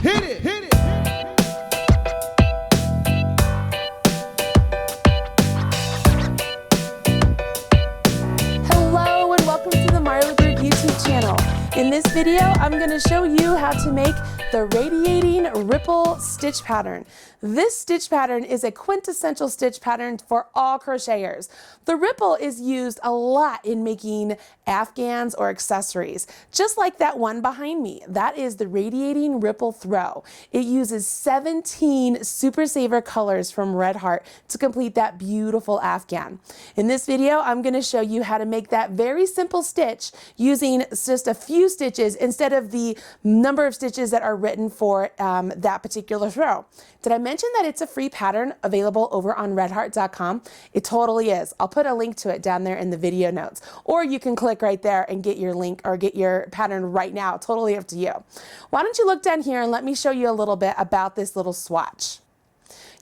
Hit it, hit it. Hello and welcome to the Marla Group YouTube channel. In this video, I'm going to show you how to make the radiating ripple stitch pattern. This stitch pattern is a quintessential stitch pattern for all crocheters. The ripple is used a lot in making afghans or accessories, just like that one behind me. That is the Radiating Ripple Throw. It uses 17 Super Saver colors from Red Heart to complete that beautiful afghan. In this video, I'm going to show you how to make that very simple stitch using just a few stitches instead of the number of stitches that are written for that particular throw. Did I mention that it's a free pattern available over on redheart.com? It totally is. I'll put a link to it down there in the video notes, or you can click right there and get your link or get your pattern right now. Totally up to you. Why don't you look down here and let me show you a little bit about this little swatch.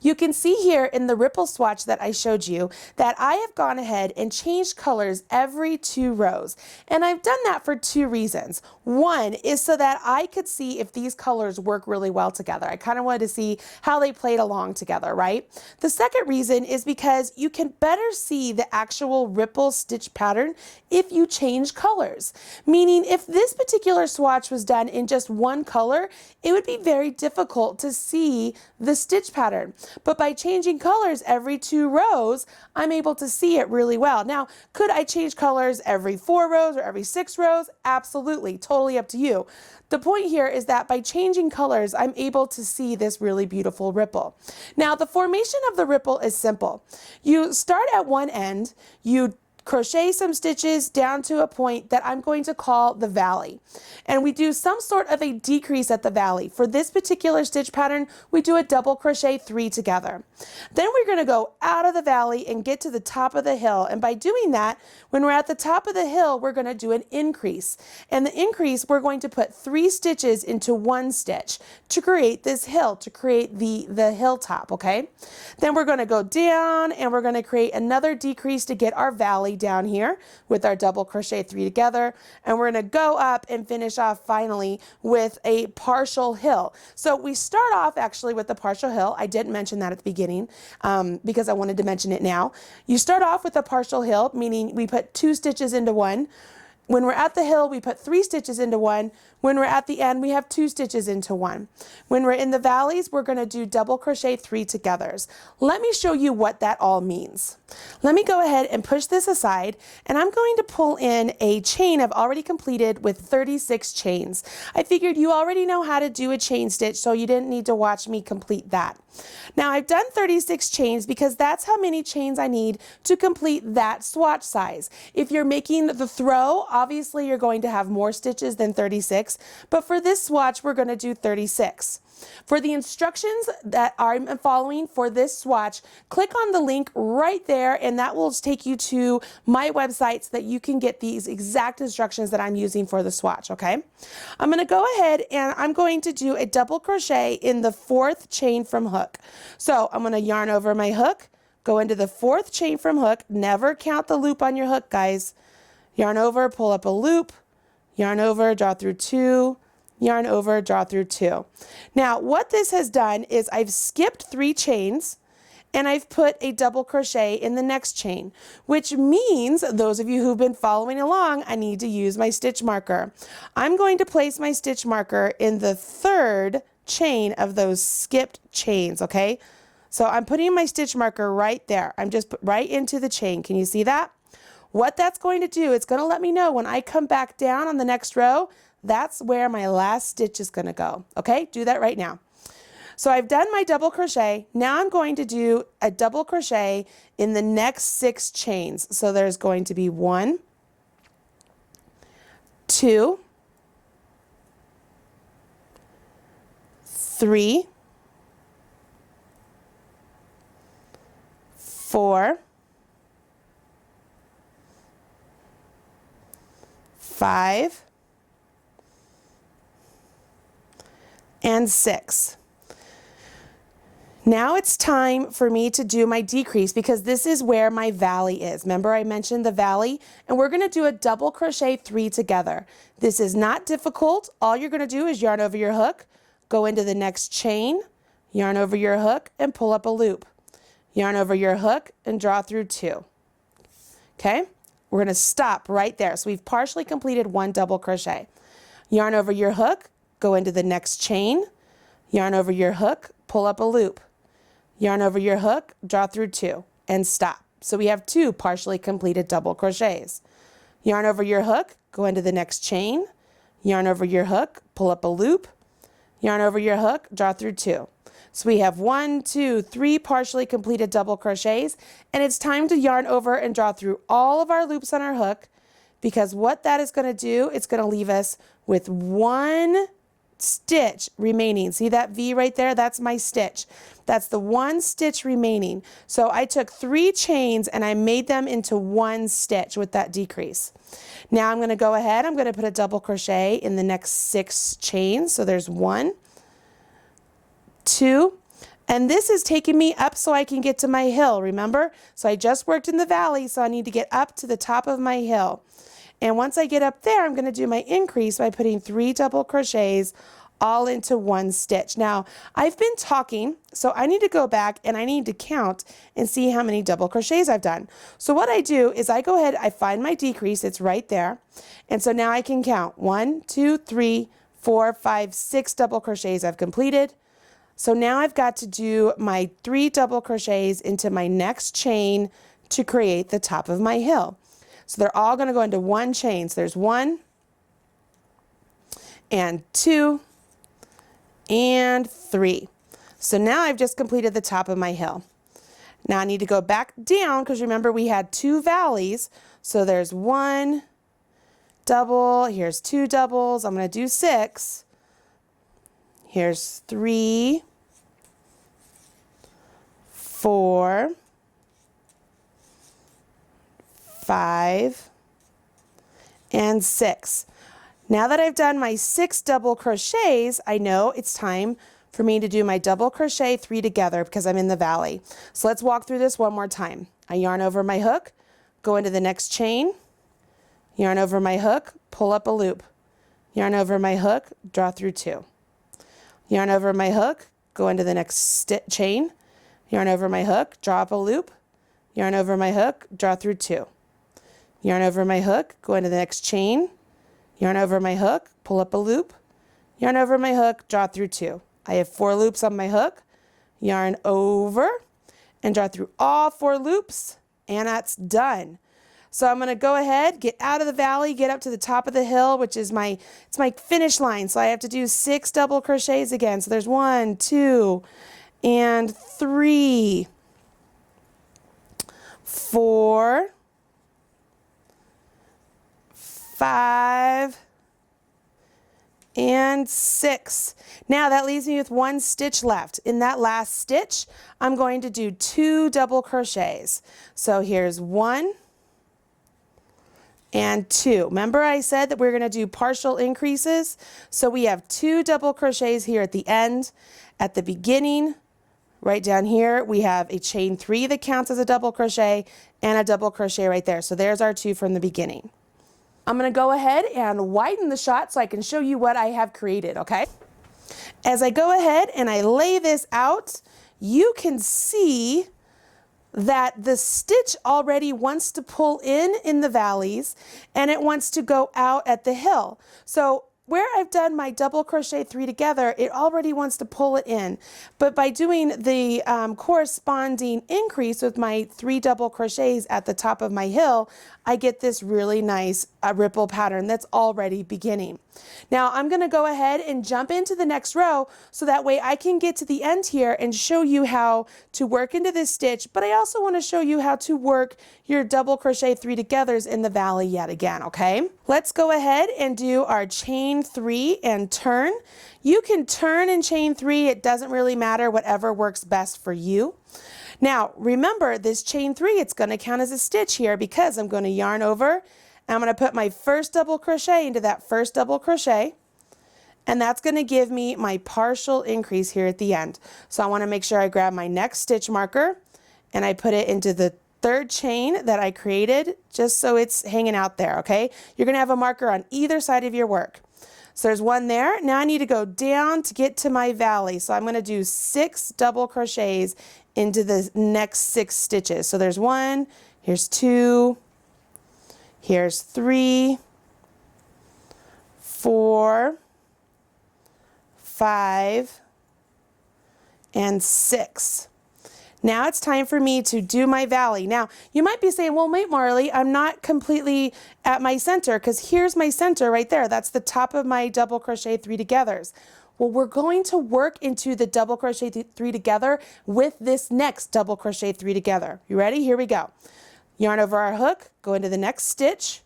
You can see here in the ripple swatch that I showed you that I have gone ahead and changed colors every 2 rows. And I've done that for 2 reasons. One is so that I could see if these colors work really well together. I kind of wanted to see how they played along together, right? The second reason is because you can better see the actual ripple stitch pattern if you change colors. Meaning if this particular swatch was done in just one color, it would be very difficult to see the stitch pattern. But by changing colors every 2 rows, I'm able to see it really well. Now, could I change colors every 4 rows or every 6 rows? Absolutely, totally up to you. The point here is that by changing colors, I'm able to see this really beautiful ripple. Now, the formation of the ripple is simple. You start at one end, you crochet some stitches down to a point that I'm going to call the valley. And we do some sort of a decrease at the valley. For this particular stitch pattern, we do a double crochet 3 together. Then we're going to go out of the valley and get to the top of the hill. And by doing that, when we're at the top of the hill, we're going to do an increase. And the increase, we're going to put 3 stitches into 1 stitch to create this hill, to create the hilltop, okay? Then we're going to go down and we're going to create another decrease to get our valley down here with our double crochet 3 together, and we're going to go up and finish off finally with a partial hill. So we start off actually with the partial hill. I didn't mention that at the beginning because I wanted to mention it now. You start off with a partial hill, meaning we put 2 stitches into 1. When we're at the hill, we put 3 stitches into 1. When we're at the end, we have 2 stitches into 1. When we're in the valleys, we're going to do double crochet 3 togethers. Let me show you what that all means. Let me go ahead and push this aside, and I'm going to pull in a chain I've already completed with 36 chains. I figured you already know how to do a chain stitch, so you didn't need to watch me complete that. Now I've done 36 chains because that's how many chains I need to complete that swatch size. If you're making the throw, obviously you're going to have more stitches than 36, but for this swatch, we're going to do 36. For the instructions that I'm following for this swatch, click on the link right there, and that will take you to my website so that you can get these exact instructions that I'm using for the swatch, okay? I'm going to go ahead and I'm going to do a double crochet in the 4th chain from hook. So I'm going to yarn over my hook, go into the 4th chain from hook, never count the loop on your hook, guys. Yarn over, pull up a loop, yarn over, draw through 2, yarn over, draw through 2. Now what this has done is I've skipped 3 chains and I've put a double crochet in the next chain, which means those of you who've been following along, I need to use my stitch marker. I'm going to place my stitch marker in the 3rd chain of those skipped chains, okay? So I'm putting my stitch marker right there. I'm just right into the chain. Can you see that? What that's going to do, it's going to let me know when I come back down on the next row, that's where my last stitch is going to go. Okay, do that right now. So I've done my double crochet. Now I'm going to do a double crochet in the next 6 chains. So there's going to be 1, 2, 3, 4, 5, and 6. Now it's time for me to do my decrease because this is where my valley is. Remember I mentioned the valley, and we're going to do a double crochet 3 together. This is not difficult. All you're going to do is yarn over your hook, go into the next chain, yarn over your hook and pull up a loop. Yarn over your hook and draw through 2. Okay, we're going to stop right there. So we've partially completed 1 double crochet. Yarn over your hook, go into the next chain, yarn over your hook, pull up a loop. Yarn over your hook, draw through 2, and stop. So we have 2 partially completed double crochets. Yarn over your hook, go into the next chain, yarn over your hook, pull up a loop, yarn over your hook, draw through 2. So we have 1, 2, 3 partially completed double crochets, and it's time to yarn over and draw through all of our loops on our hook, because what that is going to do, it's going to leave us with 1 stitch remaining. See that V right there? That's my stitch. That's the 1 stitch remaining. So I took 3 chains and I made them into 1 stitch with that decrease. Now I'm going to go ahead, I'm going to put a double crochet in the next 6 chains. So there's 1, 2, and this is taking me up so I can get to my hill, remember? So I just worked in the valley, so I need to get up to the top of my hill. And once I get up there, I'm going to do my increase by putting 3 double crochets all into 1 stitch. Now, I've been talking, so I need to go back and I need to count and see how many double crochets I've done. So what I do is I go ahead, I find my decrease, it's right there. And so now I can count 1, 2, 3, 4, 5, 6 double crochets I've completed. So now I've got to do my 3 double crochets into my next chain to create the top of my hill. So they're all going to go into 1 chain. So there's 1 and 2 and 3. So now I've just completed the top of my hill. Now I need to go back down because remember we had 2 valleys. So there's 1 double, here's 2 doubles, I'm going to do 6. Here's 3, 4, 5, and 6. Now that I've done my 6 double crochets, I know it's time for me to do my double crochet 3 together because I'm in the valley. So let's walk through this one more time. I yarn over my hook, go into the next chain, yarn over my hook, pull up a loop, yarn over my hook, draw through 2. Yarn over my hook, go into the next chain, yarn over my hook, draw up a loop, yarn over my hook, draw through 2. Yarn over my hook, go into the next chain, yarn over my hook, pull up a loop, yarn over my hook, draw through 2. I have 4 loops on my hook, yarn over, and draw through all 4 loops, and that's done. So I'm going to go ahead, get out of the valley, get up to the top of the hill, which is it's my finish line. So I have to do 6 double crochets again. So there's 1, 2, and 3, 4, 5, and 6. Now that leaves me with 1 stitch left. In that last stitch, I'm going to do 2 double crochets. So here's 1 and 2. Remember I said that we're going to do partial increases? So we have 2 double crochets here at the end. At the beginning, right down here, we have a chain 3 that counts as a double crochet and a double crochet right there. So there's our 2 from the beginning. I'm going to go ahead and widen the shot so I can show you what I have created, okay? As I go ahead and I lay this out, you can see that the stitch already wants to pull in the valleys and it wants to go out at the hill. So where I've done my double crochet 3 together, it already wants to pull it in. But by doing the corresponding increase with my 3 double crochets at the top of my hill, I get this really nice ripple pattern that's already beginning. Now I'm going to go ahead and jump into the next row so that way I can get to the end here and show you how to work into this stitch, but I also want to show you how to work your double crochet 3 togethers in the valley yet again, okay? Let's go ahead and do our chain 3 and turn. You can turn and chain 3, it doesn't really matter, whatever works best for you. Now remember this chain 3, it's going to count as a stitch here because I'm going to yarn over and I'm going to put my first double crochet into that first double crochet, and that's going to give me my partial increase here at the end. So I want to make sure I grab my next stitch marker and I put it into the 3rd chain that I created just so it's hanging out there, okay? You're going to have a marker on either side of your work. So there's one there. Now I need to go down to get to my valley. So I'm going to do 6 double crochets into the next 6 stitches. So there's 1, here's 2, here's 3, 4, 5, and 6. Now it's time for me to do my valley. Now you might be saying, well, wait, Marley, I'm not completely at my center, because here's my center right there. That's the top of my double crochet 3 togethers. Well, we're going to work into the double crochet 3 together with this next double crochet 3 together. You ready? Here we go. Yarn over our hook, go into the next stitch,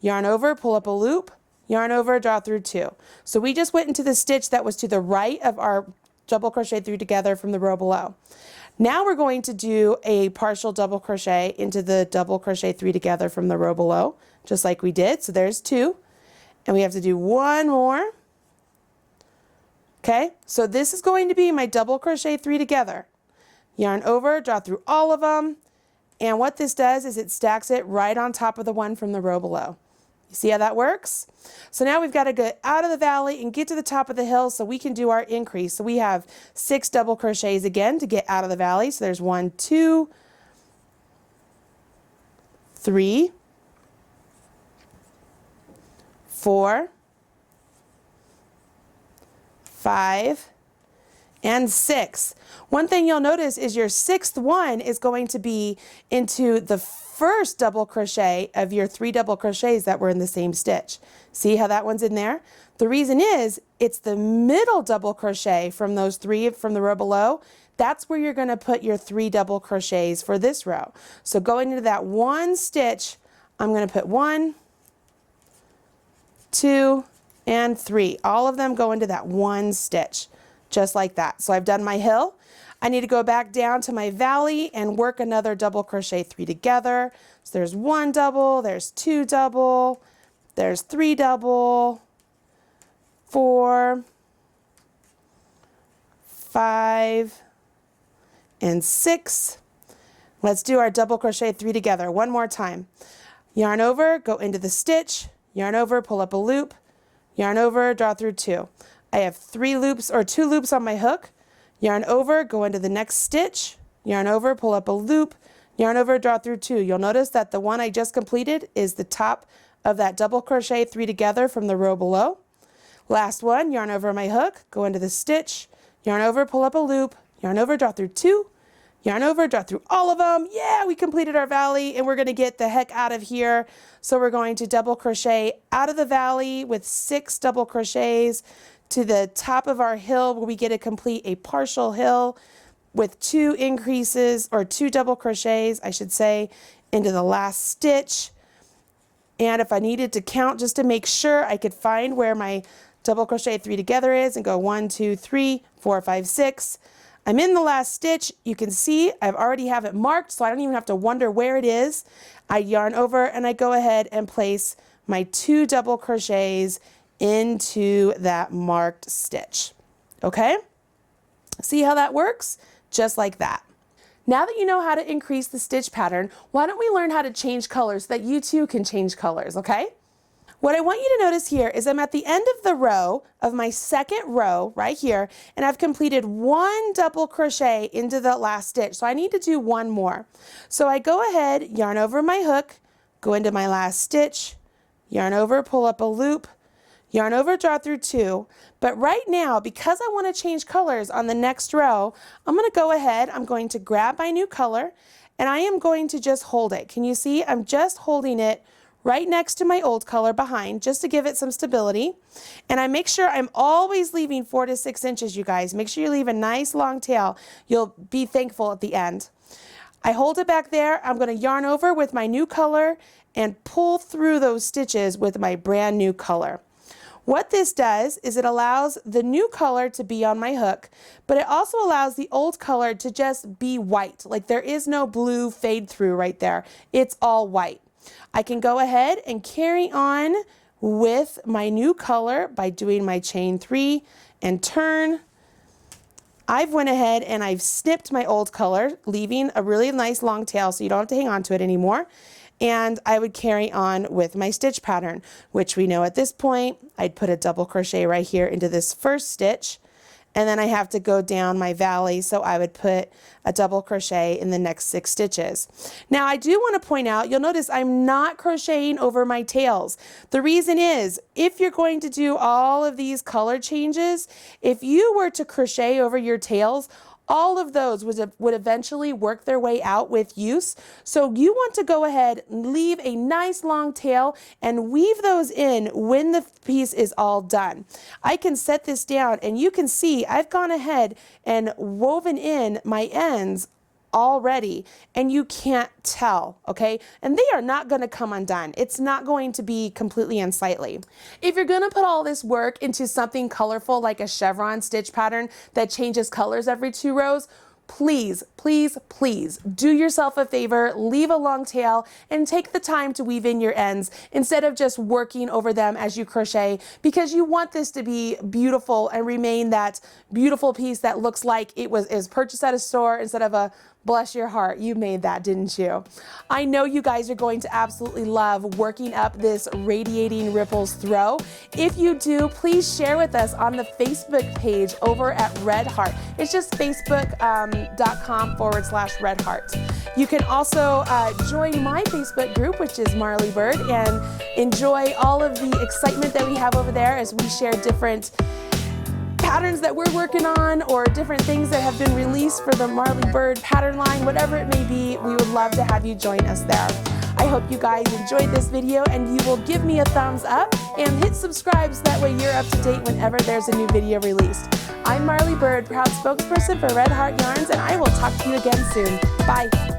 yarn over, pull up a loop, yarn over, draw through 2. So we just went into the stitch that was to the right of our double crochet 3 together from the row below. Now we're going to do a partial double crochet into the double crochet 3 together from the row below, just like we did. So there's 2, and we have to do 1 more. Okay, so this is going to be my double crochet 3 together. Yarn over, draw through all of them, and what this does is it stacks it right on top of the one from the row below. You see how that works? So now we've got to get out of the valley and get to the top of the hill so we can do our increase. So we have 6 double crochets again to get out of the valley. So there's 1, 2, 3, 4, 5, and 6. One thing you'll notice is your 6th one is going to be into the first double crochet of your 3 double crochets that were in the same stitch. See how that one's in there? The reason is it's the middle double crochet from those 3 from the row below. That's where you're going to put your 3 double crochets for this row. So going into that one stitch, I'm going to put 1, 2, and 3. All of them go into that one stitch, just like that. So I've done my hill. I need to go back down to my valley and work another double crochet 3 together. So there's 1 double, there's 2 double, there's 3 double, 4, 5, and 6. Let's do our double crochet 3 together one more time. Yarn over, go into the stitch, yarn over, pull up a loop, yarn over, draw through 2. I have 3 loops or 2 loops on my hook. Yarn over, go into the next stitch, yarn over, pull up a loop, yarn over, draw through 2. You'll notice that the one I just completed is the top of that double crochet 3 together from the row below. Last one, yarn over my hook, go into the stitch, yarn over, pull up a loop, yarn over, draw through 2, yarn over, draw through all of them. Yeah, we completed our valley and we're going to get the heck out of here. So we're going to double crochet out of the valley with 6 double crochets to the top of our hill where we get to complete a partial hill with 2 increases or 2 double crochets, I should say, into the last stitch. And if I needed to count just to make sure I could find where my double crochet 3 together is and go 1, 2, 3, 4, 5, 6. I'm in the last stitch. You can see I've already have it marked, so I don't even have to wonder where it is. I yarn over and I go ahead and place my 2 double crochets into that marked stitch. Okay? See how that works? Just like that. Now that you know how to increase the stitch pattern, why don't we learn how to change colors so that you too can change colors, okay? What I want you to notice here is I'm at the end of the row of my 2nd row right here, and I've completed 1 double crochet into the last stitch. So I need to do 1 more. So I go ahead, yarn over my hook, go into my last stitch, yarn over, pull up a loop, yarn over, draw through 2. But right now, because I want to change colors on the next row, I'm going to go ahead, I'm going to grab my new color, and I am going to just hold it. Can you see? I'm just holding it right next to my old color behind, just to give it some stability. And I make sure I'm always leaving 4 to 6 inches, you guys. Make sure you leave a nice long tail. You'll be thankful at the end. I hold it back there. I'm going to yarn over with my new color and pull through those stitches with my brand new color. What this does is it allows the new color to be on my hook, but it also allows the old color to just be white. Like there is no blue fade through right there. It's all white. I can go ahead and carry on with my new color by doing my chain 3 and turn. I've went ahead and I've snipped my old color, leaving a really nice long tail so you don't have to hang on to it anymore. and I would carry on with my stitch pattern, which we know at this point, I'd put a double crochet right here into this first stitch, and then I have to go down my valley, so I would put a double crochet in the next 6 stitches. Now I do want to point out, you'll notice I'm not crocheting over my tails. The reason is, if you're going to do all of these color changes, if you were to crochet over your tails, all of those would eventually work their way out with use. So you want to go ahead, leave a nice long tail and weave those in when the piece is all done. I can set this down and you can see I've gone ahead and woven in my ends already, and you can't tell, okay? And they are not going to come undone. It's not going to be completely unsightly. If you're going to put all this work into something colorful like a chevron stitch pattern that changes colors every 2 rows, please, please, please do yourself a favor, leave a long tail and take the time to weave in your ends instead of just working over them as you crochet, because you want this to be beautiful and remain that beautiful piece that looks like it is purchased at a store instead of a bless your heart, you made that, didn't you? I know you guys are going to absolutely love working up this Radiating Ripples Throw. If you do, please share with us on the Facebook page over at Red Heart. It's just facebook.com/Red Heart. You can also join my Facebook group, which is Marley Bird, and enjoy all of the excitement that we have over there as we share different patterns that we're working on or different things that have been released for the Marley Bird pattern line, whatever it may be. We would love to have you join us there. I hope you guys enjoyed this video and you will give me a thumbs up and hit subscribe so that way you're up to date whenever there's a new video released. I'm Marley Bird, proud spokesperson for Red Heart Yarns, and I will talk to you again soon. Bye.